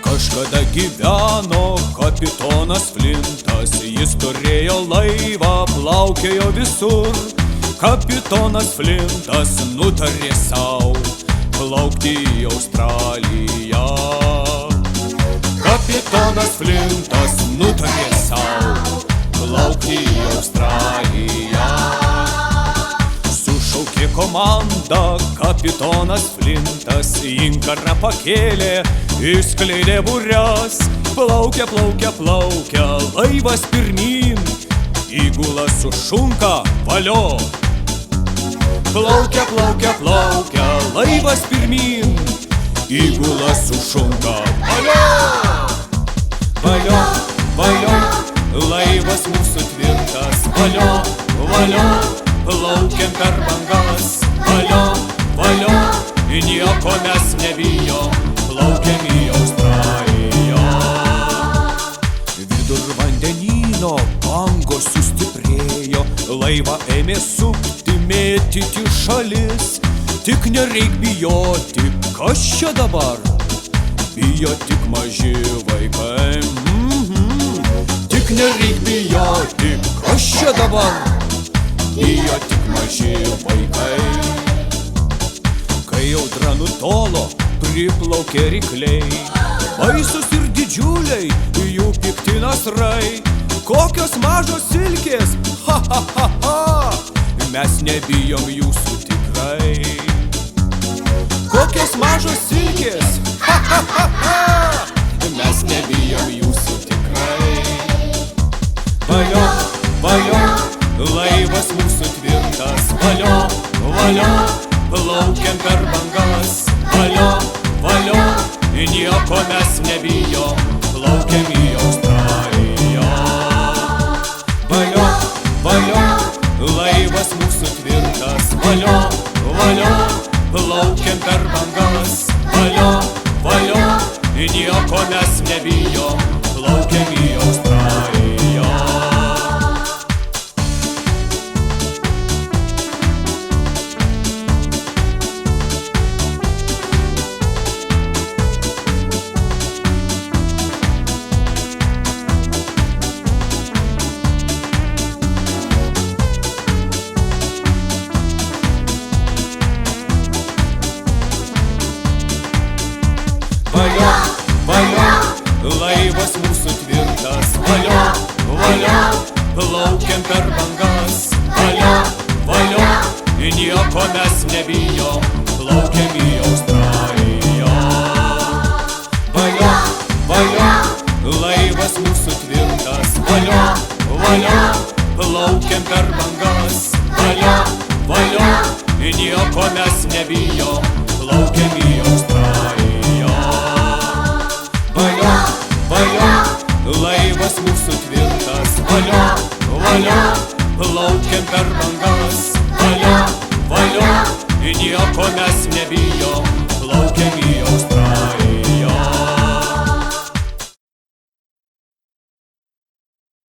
Kažkada gyveno kapitonas Flintas, jis turėjo laivą, plaukėjo visur. Kapitonas Flintas nutarė sau plaukti į Australiją. Kapitonas Flintas nutarė sau plaukti į Australiją. Sušaukė komandą kapitonas Flintas, inkarą pakėlė, išskleidė burias. Plaukia, plaukia, plaukia laivas pirmyn, įgula sušunka, valio. Plaukia, plaukia, plaukia laivas pirmyn, įgula sušunka, valio. Valio, valio, laivas mūsų tvirtas, valio, valio, plaukiam per bangas, valio, valio, nieko mes nebijom, plaukiam į Australiją. Vidur vandenyno bangos sustiprėjo, laivą ėmė sukti, mėtyti šalis. Tik nereik bijoti, kas čia dabar? Bijo tik maži vaikai. Tik nereik bijoti, kas čia dabar? Bijo tik maži vaikai. Kai audra nutolo, priplaukė rykliai, baisus ir didžiuliai, jų pikti nasrai. Kokios mažos silkės, ha, ha, ha, ha, mes nebijom jūsų tikrai. Kokios mažos silkės, ha, ha, ha, ha, mes nebijom jūsų tikrai. Valio, valio, laivas mūsų tvirtas, valio, valio, plaukiam per bangas, valio, valio, nieko mes nebijom, plaukiam į Australiją. Valio, valio, laivas mūsų tvirtas, valio, valio, plaukiam per bangas, valio, valio, nieko mes nebijom, plaukiam į Australiją. Valio, valio, laivas mūsų tvirtas, valio, valio, plaukiam per bangas, valio, valio, nieko mes nebijom, plaukiam į Australiją. Valio, valio, laivas mūsų tvirtas, valio, valio, plaukiam per bangas, valio, valio, nieko mes nebijom, plaukiam į Australiją. Valio, valio, laivas mūsų tvirtas, valio, valio, plaukiam per bangas, valio, valio, nieko mes nebijom,